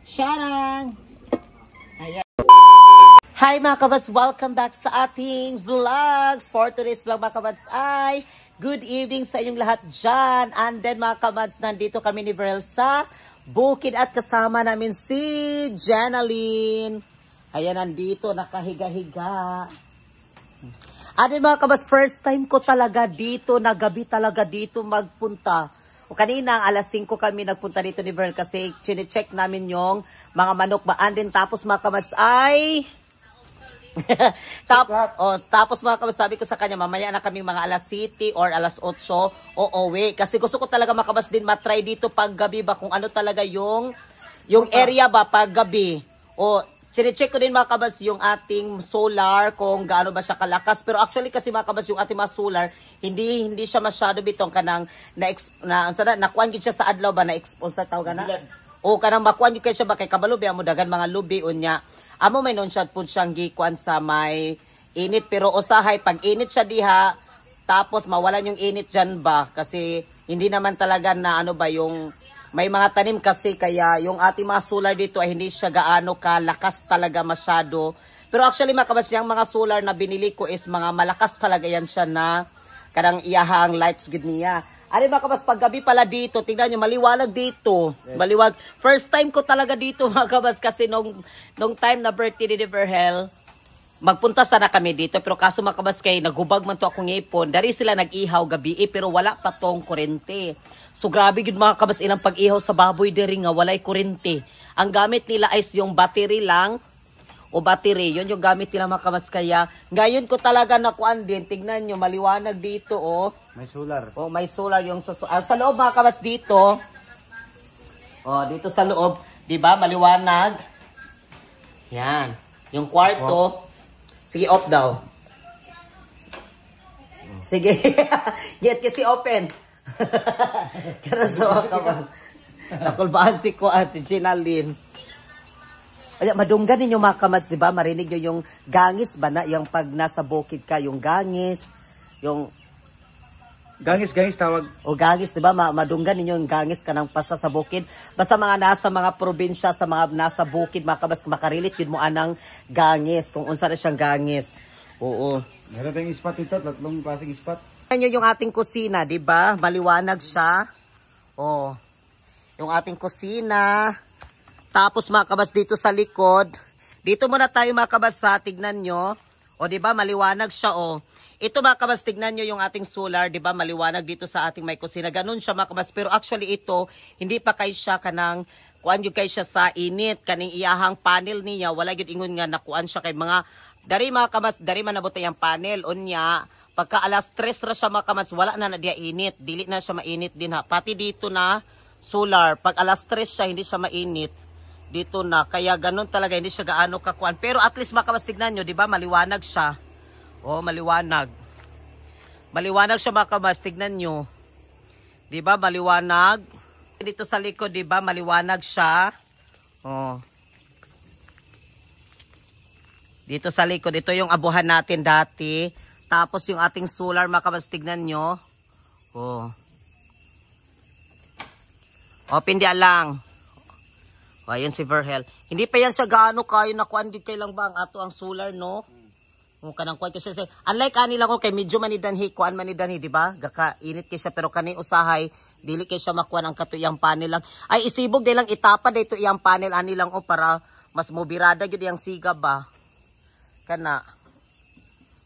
Sharang! Ayan. Hi mga kabads! Welcome back sa ating vlogs. For today's vlog mga kabads ay good evening sa inyong lahat dyan. And then mga kabads, nandito kami ni Verhel sa bukid at kasama namin si Jenaline. Ayan, nandito, nakahiga-higa. Ano mga kabas, first time ko talaga dito, nagabi talaga dito magpunta. O kanina, alas 5 kami nagpunta dito ni Verhel kasi chine-check namin yung mga manok baan din. Tapos mga kabas ay... tapos mga kabas, sabi ko sa kanya, mamaya na kaming mga alas 7 or alas 8 o uwi. Kasi gusto ko talaga mga kabas din matry dito pag gabi ba kung ano talaga yung area ba pag gabi. O... Sine-check ko din mga kabas yung ating solar kung gaano ba siya kalakas. Pero actually kasi mga kabas yung ating mga solar, hindi siya masyado bitong kanang nakuan gid siya sa adlaw ba na-expose sa tawag na. O kanang makuan gid kay siya ba kay kabalubi amo dagan mga lubi unya. Amo may non shot pud siyang gikuan sa may init pero usahay pag init siya diha tapos mawalan yung init diyan ba kasi hindi naman talaga na ano ba yung may mga tanim kasi kaya yung ating mga solar dito ay hindi siya gaano kalakas talaga masyado. Pero actually mga kabas, yung mga solar na binili ko is mga malakas talaga yan siya na kadang iyahang lights good niya. Ano mga kabas, pag gabi pala dito, tingnan nyo, maliwanag dito. Yes. Maliwanag. First time ko talaga dito mga kabas kasi nung time na birthday ni Verhel, magpunta sana kami dito. Pero kaso mga kabas kay nagubag man to akong ipon. Dari sila nag-ihaw gabi pero wala pa tong kurente. So grabe gud mga kabas ilang pag-ihaw sa baboy diri nga walay kuryente. Ang gamit nila is yung battery lang o battery. Yun yung gamit nila mga kabas kaya ngayon ko talaga nakuan din. Tignan nyo maliwanag dito oh. May solar. Oh, may solar yung sa loob mga kabas dito. Oh, dito sa loob, 'di ba? Maliwanag. Yan. Yung kwarto. Oh. Sige, off daw. Sige. Get kasi open. Karaso ka ba? Nakulbaan si Jenaline. Ay, madunggan ninyo mga kamads, di ba? Marinig nyo yung gangis ba na? Yung pag nasa bukid ka, yung gangis. Yung... Gangis tawag. O gangis, di ba? Madunggan ninyo yung gangis ka ng pasta sa bukid. Basta mga nasa mga probinsya, sa mga nasa bukid, mga kamads, makarilit yun mo anang gangis. Kung unsa na siyang gangis. Oo. Meron tayong spot ito, tatlong klaseng spot. Yan yung ating kusina, di ba? Maliwanag siya. Oh. Yung ating kusina. Tapos mga kabas dito sa likod. Dito muna tayo mga kabas sa tignan nyo. O di ba maliwanag siya oh. Ito mga kabas tignan nyo yung ating solar, di ba? Maliwanag dito sa ating may kusina. Ganun siya mga kabas. Pero actually ito, hindi pa kay siya kanang kuan yung kay siya sa init. Kaning iyahang panel niya. Wala yun ingon nga nakuan siya kay mga dari mga kabas, dari man nabutay ang panel. Unya. Pagka alas 3 ra siya mga kamats, wala na dia init. Dili na siya mainit din ha. Pati dito na solar. Pag alas 3 siya, hindi siya mainit. Dito na. Kaya ganun talaga, hindi siya gaano kakuan. Pero at least mga kamats, tignan nyo, di ba? Maliwanag siya. Oh, maliwanag. Maliwanag siya mga kamats, tignan nyo. Di ba? Maliwanag. Dito sa likod, di ba? Maliwanag siya. Oh. Dito sa likod, ito yung abuhan natin dati. Tapos yung ating solar, mga kabas, tignan nyo. Oh. Open dia lang. O, ayun si Verhel. Hindi pa yan siya gaano kayo nakuan din kay lang ba ang ato ang solar, no? O, kanang kuan kasi unlike kanila ko kay medyo manidanhi, kuan manidanhi, di ba? Gaka-init kay siya, pero kani usahay, dili kay siya makuan ang katuyang panel lang. Ay, isibog din lang itapa dito iyang panel, ani lang o para mas mobirada yun yung siga ba? Kana.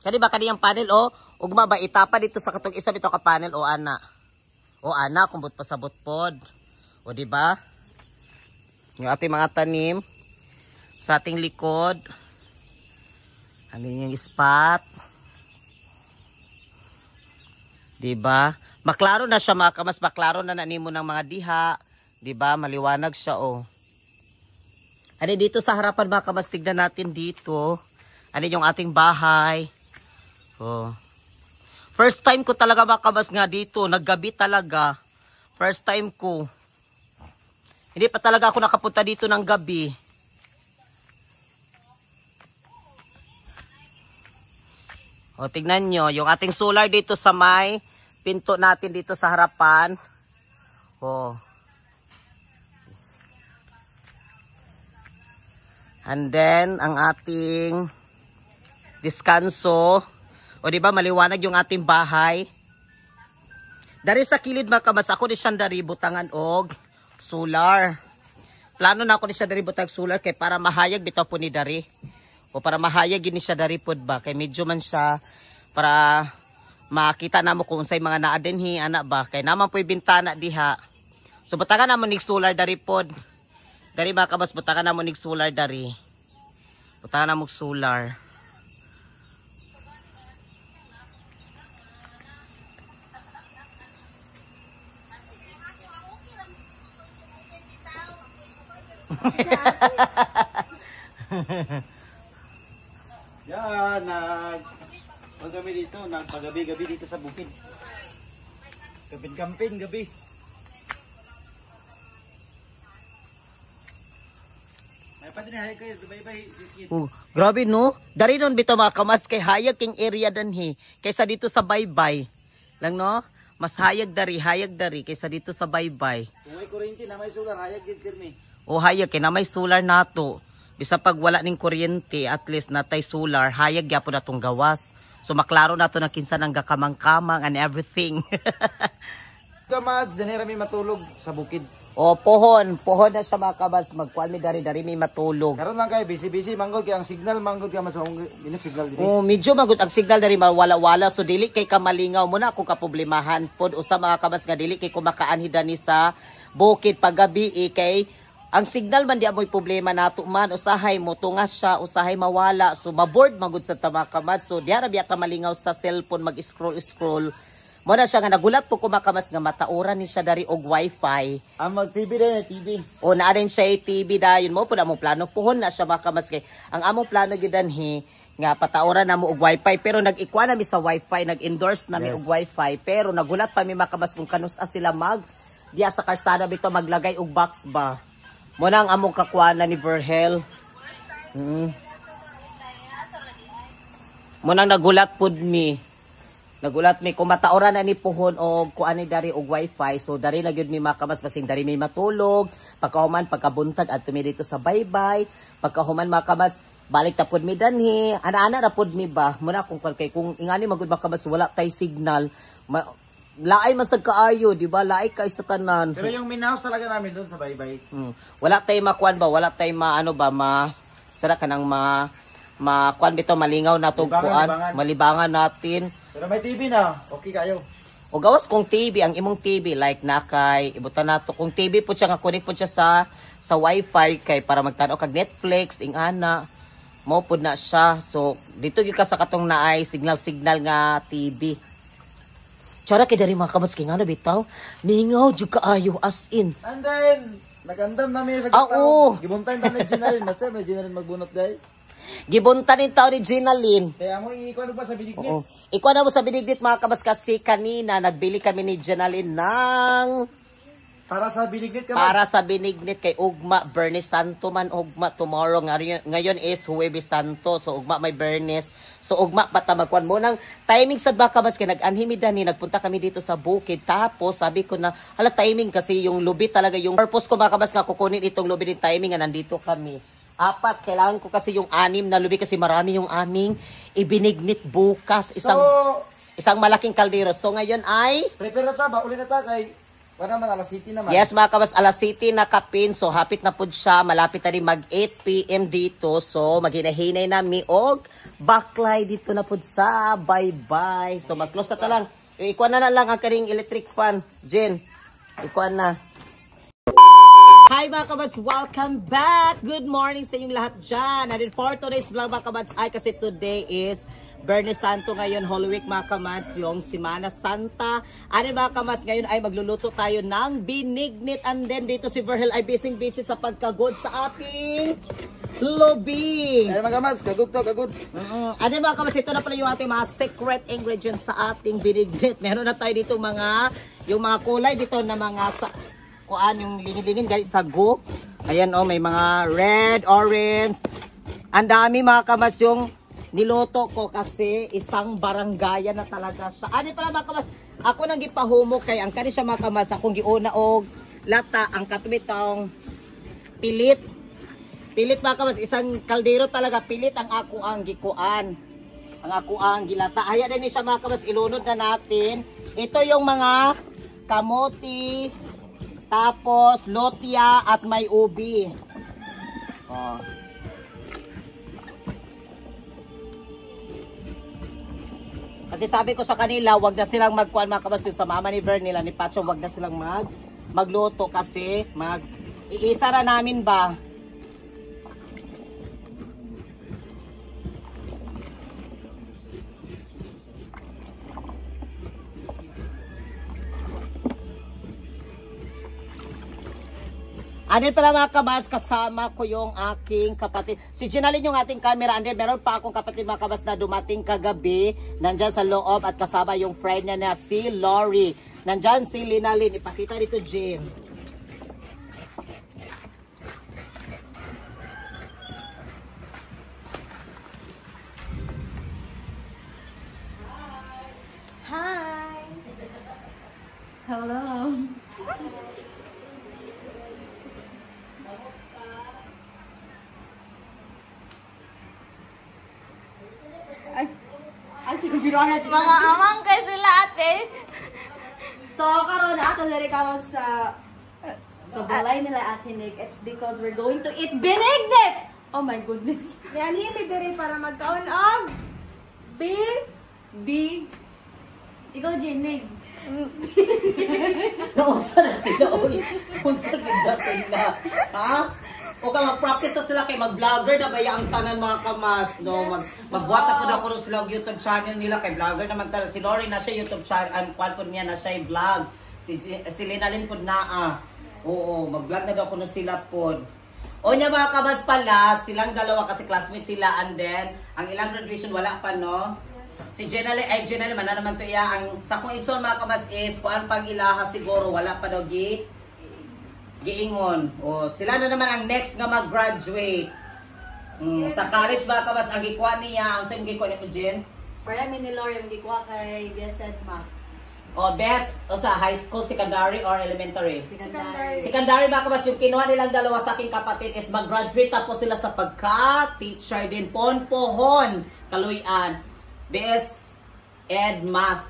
Kani ba kaniyang panel o ugma ba itapa dito sa katong isa bitaw ka panel o ana. O ana kumbot pa sabot pod. O di ba? Yung ating mga tanim sa ating likod. Ano yung spot? Di ba? Maklaro na siya mga kamas, maklaro na nanimo ng mga diha. Di ba? Maliwanag siya o. Ano dito sa harapan mga kamas, tignan natin dito. Ano yung ating bahay. Oh. First time ko talaga makabas nga dito. Naggabi talaga. First time ko. Hindi pa talaga ako nakapunta dito ng gabi. O tignan nyo. Yung ating solar dito sa may pinto natin dito sa harapan. Oh. And then, ang ating diskanso. O diba, maliwanag yung ating bahay. Dari sa kilid mga kamas, ako ni siyang dari butangan og solar. Plano na ako ni siya dari butang solar kay para mahayag bitaw po ni dari. O para mahayag yun siya dari pod ba. Kay medyo man siya para makita na mo kung sa'y mga naadinhi, anak ba. Kay naman po'y bintana diha. So butangan na mo nig solar dari pod. Dari mga kamas, butangan na mo nig solar dari. Butangan na mo solar. Yan, pag-gabi dito, nagpagabi-gabi dito sa bukid. Kampin-kampin, gabi. May pati na hayag kayo, bye-bye. Grabe no, dari nun bito mga kamas kay hayag king area danhi. Kaysa dito sa baybay. Lang no, mas hayag dari kaysa dito sa baybay. Kung may kuryente na may solar, hayag din kirmi. O hayag kay na may solar nato. Bisa pag wala ning kuryente, at least natay solar, hayag gyapon natong gawas. So maklaro nato na kinsa nang gakamang-kamang and everything. Kamads, danira may matulog sa bukid. O pohon na siya mga kabas, magkuan mi dari may matulog. Karon lang kayo, busy manggod kay ang signal manggod ka mas signal dito. O medyo magut ang signal dari mawala-wala, so dili kay kamalingaw muna ako kaproblemahan pod usa mga kabas nga dili kay kumakaanhi dani sa bukid paggabi kay ang signal man di amoy problema nato man, usahay mo tungas siya, usahay mawala, so maboard magud sa tamakamad, so diara biya ka malingaw sa cellphone mag-scroll. Mo na siya nga nagulat po kumakamas nga matauran ni siya dari og wifi. Ang mag-TV din, TV. O naa rin siya TV dayon mo po na among plano, puhon na siya makamas kay ang among plano gyud danhi nga patauran na mo og wifi, pero nag-ikwa na mi sa wifi, nag-endorse na mi og wifi, pero nagulat pa mi makamas kung kanus-a sila mag diya sa karsada bito maglagay og box ba. Muna ang among kakwana ni Verhel. Muna nagulat pod mi. Nagulat mi kung matauran na ni puhon o kuan ni dari og wifi. So dari na gyud mi makamas basing dari may matulog. Pagkahuman pagkabuntag adto mi dito sa baybay. Pagkahuman makamas balik ta pod mi danhi. Ana-ana ra pod mi ba. Muna kung ingani magud makamas wala tay signal. Laay man sad kaayo, di ba? Laay kay sa tanan. Pero yung minaus talaga namin doon sa baybay. Wala tay makuan ba? Wala tay maano ba sada kanang makuan bitaw malingaw nato kuan, malibangan natin. Pero may TV na, okay kayo. O gawas kung TV, ang imong TV like na kay ibutan nato kung TV po siya nga connect po siya sa wifi kay para magtanaw kag Netflix ing ana. Mao pud na siya. So dito gyud ka sa katong naay signal nga TV. Tsara kay dari mga kamas kay nga bitaw, mingaw jud kaayo as in. And then, nagandam namin sa oo. Gibuntan ta ni Ginalin, master, may Ginalin magbunot dai. Gibuntan ni taw ni Ginalin. Kaya mo ikuan ba sa binignit? Oo. Ikuan na mo sa binignit mga kamas kasi kanina nagbili kami ni Ginalin ng para sa binignit ka para sa binignit kay ugma Bernes Santo man ugma tomorrow ngayon is Huwebes Santo, so ugma may Bernes. So ugma pata magkuan mo nang timing sad baka mas kay nag-anhimidan ni nagpunta kami dito sa bukid, tapos sabi ko na hala timing kasi yung lubi talaga yung purpose ko baka mas nga kukunin itong lubi din timing nga nandito kami. Apat, kailangan ko kasi yung 6 na lubi kasi marami yung aming ibinignit bukas, isang malaking kaldero. So ngayon ay prepare na ta ba uli na ta kay para man alas 7 naman. Yes, mga kabas, alas 7 na kapin. So hapit na pud siya, malapit na rin mag 8 PM dito. So maghinahinay na mi og baklay dito na pud sa bye-bye. So mag-close na ta lang. Ikuan na lang ang karing electric fan. Jen, ikuan na. Hi mga kabats, welcome back. Good morning sa inyong lahat dyan. And for today's vlog mga kabats ay kasi today is Bernes Santo ngayon, Holy Week mga kamats, yung Semana Santa. Ano mga kamats, ngayon ay magluluto tayo ng binignit. And then dito si Verhel ay busy sa pagkagod sa ating lubi. Ay mga kamats, kagod to, kagod. Ano mga kamats, ito na pala yung ating mga secret ingredients sa ating binignit. Meron na tayo dito yung mga kulay dito na mga yung lingin-lingin guys, sago. Ayan oh, may mga red, orange. Ang dami mga kamats yung niloto ko kasi isang barangaya na talaga siya. Ano pala mga kamas, ako nang gipahumok kay ang kani siya mga kamas, akong giuna og lata, ang katubitong pilit. Pilit mga kabas, isang kaldero talaga, pilit ang ako ang gikuan. Ang ako ang gilata. Haya din siya mga kabas, ilunod na natin. Ito yung mga kamote, tapos lotya at may ubi. Oh. Kasi sabi ko sa kanila, wag na silang magkuan mga kabas, sa mama ni Vern nila, ni Pacho, wag na silang magluto kasi iisa na namin ba. Andin pala mga kabas, kasama ko yung aking kapatid. Si Ginalyn yung ating camera. Andin, meron pa akong kapatid mga kabas na dumating kagabi. Nandyan sa loob at kasama yung friend niya na si Lori. Nandyan si Linalyn. Ipakita dito, Jim. Hi! Hello! Mga amang kay sila ate. So, karon ato diri karon sa balay nila Ate Nick. It's because we're going to eat binignit! Oh my goodness. Yan himi diri para magkaon og B. Ikaw, Jinig. Nausa na sila, uy. Unsa ganda sila. Ha? O ka mag-practice na sila kay mag-vlogger na baya ang tanan mga kamas, no? Magbuhat na po na ko sila ang YouTube channel nila kay vlogger naman talaga. Si Lori na siya YouTube channel, ang kwan po niya na siya yung vlog. Si Linalyn po na Oo, mag-vlog na daw ko na sila po. O niya mga kamas pala, silang dalawa kasi classmates sila and then, ang ilang graduation wala pa, no? Si Jenally, mana naman to iya. Ang sa kong igsoon mga kamas is, kuan pang ilaha siguro, wala pa daw giingon. O, sila na naman ang next nga mag-graduate. Sa college mga kabas, ang gikuha niya, ang sa'yo gikuha niya ko, Jen? Para minilorium, di ko kay BSN Mac. O, best, o sa high school, secondary, or elementary? Secondary. Secondary mga kabas, yung kinuha nilang dalawa sa aking kapatid is mag-graduate tapos sila sa pagka-teacher din. Ponpohon, Kaluyan. Best Ed Math.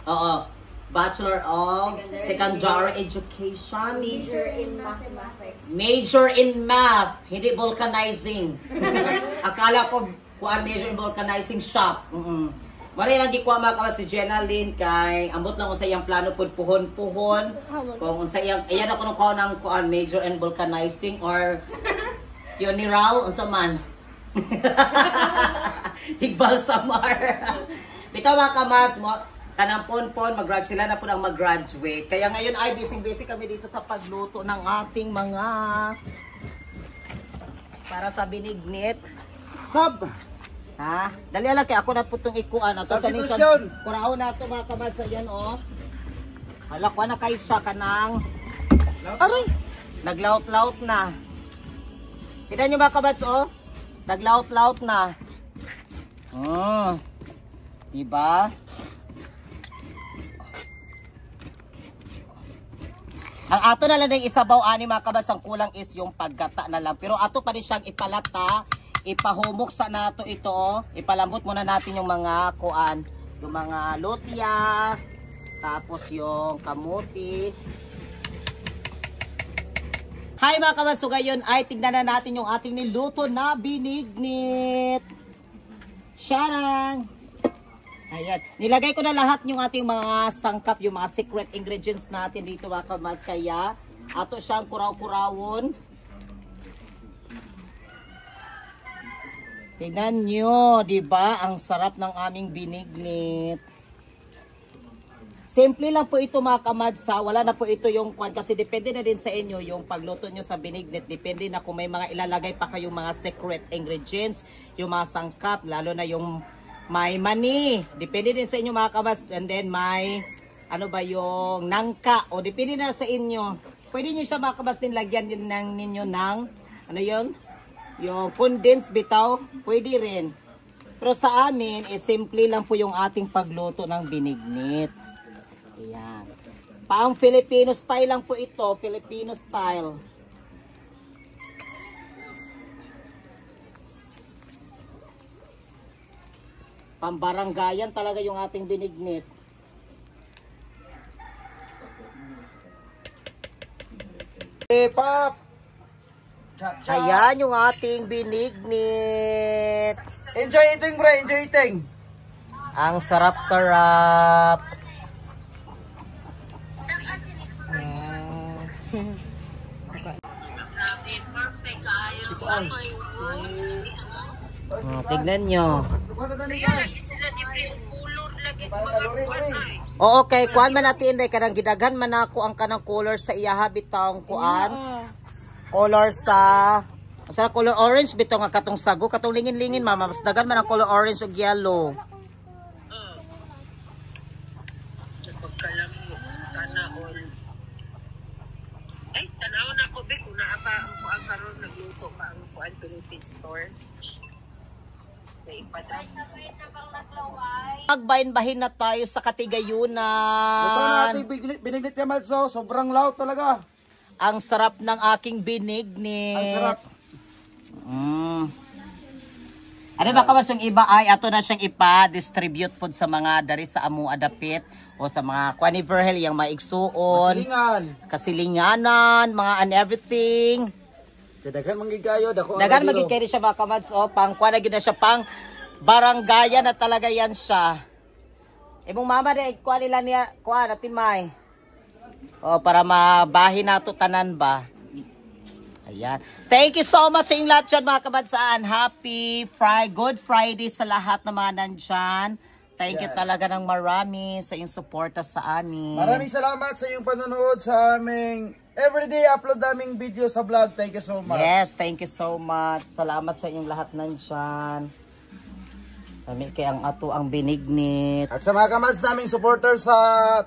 Oo. Bachelor of Secondary Education. Major in mathematics. Major in math, hindi vulcanizing. Akala ko kuan major in vulcanizing shop. Maray lang gikuha mga kawas si Ginalyn kay ambot lang sa iyang plano pud puhon-puhon. Kung unsa iyang ayan ako nung kuan kuan major in vulcanizing or funeral unsa man. Tigbal Samar. Bitaw mga kamas mo kanang ponpon, mag-graduate sila na po ang mag-graduate. Kaya ngayon ay busy kami dito sa pagluto ng ating mga para sa binignit. Sab! Ha? Dali lang kay ako na po itong ikuan. Ato sa nisyon. Kurao na ito mga kabad sa yan o. Halakwa na kayo siya kanang aray! Naglaut-laut na. Kita nyo mga kabad o? Naglaut-laut na. Diba? Ang ato na lang ng isabaw ani mga kabas, ang kulang is yung paggata na lang. Pero ato pa rin siyang ipalata, ipahumok sa nato ito. Ipalambot muna natin yung mga kuan, yung mga lotya, tapos yung kamuti. Hi mga kabas, so ngayon ay tignan na natin yung ating niluto na binignit. Sharang! Ayan. Nilagay ko na lahat yung ating mga sangkap, yung mga secret ingredients natin dito mga kamas. Kaya, ato siyang kuraw-kurawon. Tingnan nyo, diba? Ang sarap ng aming binignit. Simple lang po ito mga kamadsa. Wala na po ito yung kwan. Kasi depende na din sa inyo yung pagluto nyo sa binignit. Depende na kung may mga ilalagay pa kayong mga secret ingredients. Yung mga sangkap, lalo na yung may mani. Depende din sa inyo mga kabas. And then may, ano ba yung nangka. O depende na sa inyo. Pwede nyo siya mga kabas din lagyan din ninyo ng, ano yun? Yung condensed bitaw. Pwede rin. Pero sa amin, simple lang po yung ating pagluto ng binignit. Ayan. Paang Filipino style lang po ito. Filipino style. Pambaranggayan talaga yung ating binignit. Pop! Ayan yung ating binignit. Enjoy eating, bro. Enjoy eating. Ang sarap-sarap. Tignan nyo. Oo, okay. Kuan man natin inday kanang gidaghan man ako ang kanang color sa iyaha bitong kuan. Color sa color orange bitaw nga katong sago, katong lingin-lingin mama, mas dagan man ang color orange ug yellow. Ay, tanaw na ko be kung naa pa ang karon nagluto pa ang kuan Philippine store. Magbahin-bahin na tayo sa Katigayunan. Ito na ating binignit niya, Madso. Sobrang loud talaga. Ang sarap ng aking binignit. Ang sarap. Ano ba kamas yung iba ay ato na siyang ipa-distribute pod sa mga dari sa amu adapit o sa mga Quaniverhel yang maigsuon, kasilinganan, mga and everything. Daghan mangigayo, dako. Dagan magigkay siya mga kamads o pang kuan na gid na siya pang baranggayan na talaga yan siya. Imong mama de kuan nila niya kuan natin may. O para mabahin nato tanan ba. Ayan. Thank you so much sa inyong lahat dyan mga kabadsaan. Happy Good Friday sa lahat na mga nandyan. Thank you talaga ng marami sa inyong suporta sa amin. Maraming salamat sa inyong panonood sa aming everyday upload naming video sa vlog. Thank you so much. Yes, thank you so much. Salamat sa inyong lahat nandyan. Kami kay ang ato ang binignit. At sa mga kamads naming supporters sa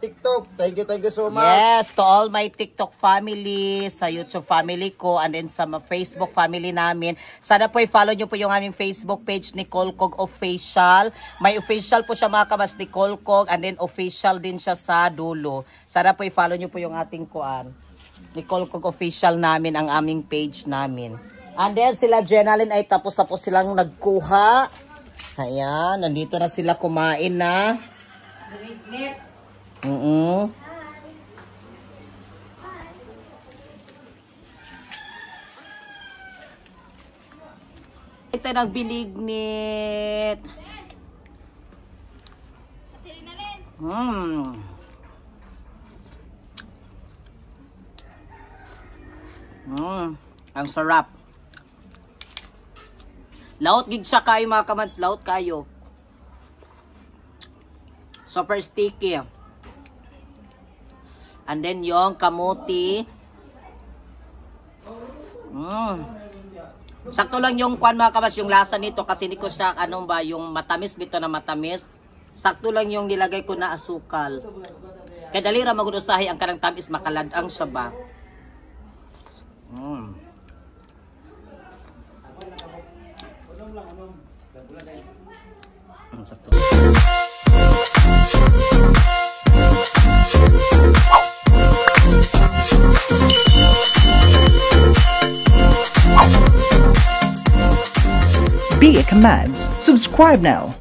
TikTok, thank you so much. Yes, to all my TikTok family, sa YouTube family ko, and then sa Facebook family namin. Sana po i-follow nyo po yung aming Facebook page ni Colcog Official. May official po siya mga kamads ni Colcog, and then official din siya sa dulo. Sana po i-follow nyo po yung ating kuan. Ni Colcog Official namin, ang aming page namin. And then sila Jenaline ay tapos silang nagkuha. Ayan, nandito na sila kumain na. Binignit. Ito ng binignit. Ang sarap. Laot gig siya kayo mga kamads, laot kayo. Super sticky. And then yung kamuti. Sakto lang yung kwan mga kamads, yung lasa nito kasi hindi ko siya yung matamis bito na matamis. Sakto lang yung nilagay ko na asukal. Kaya dali ra magudusahi ang kanang tamis makaladang siya ba. Be a Commands. Subscribe now.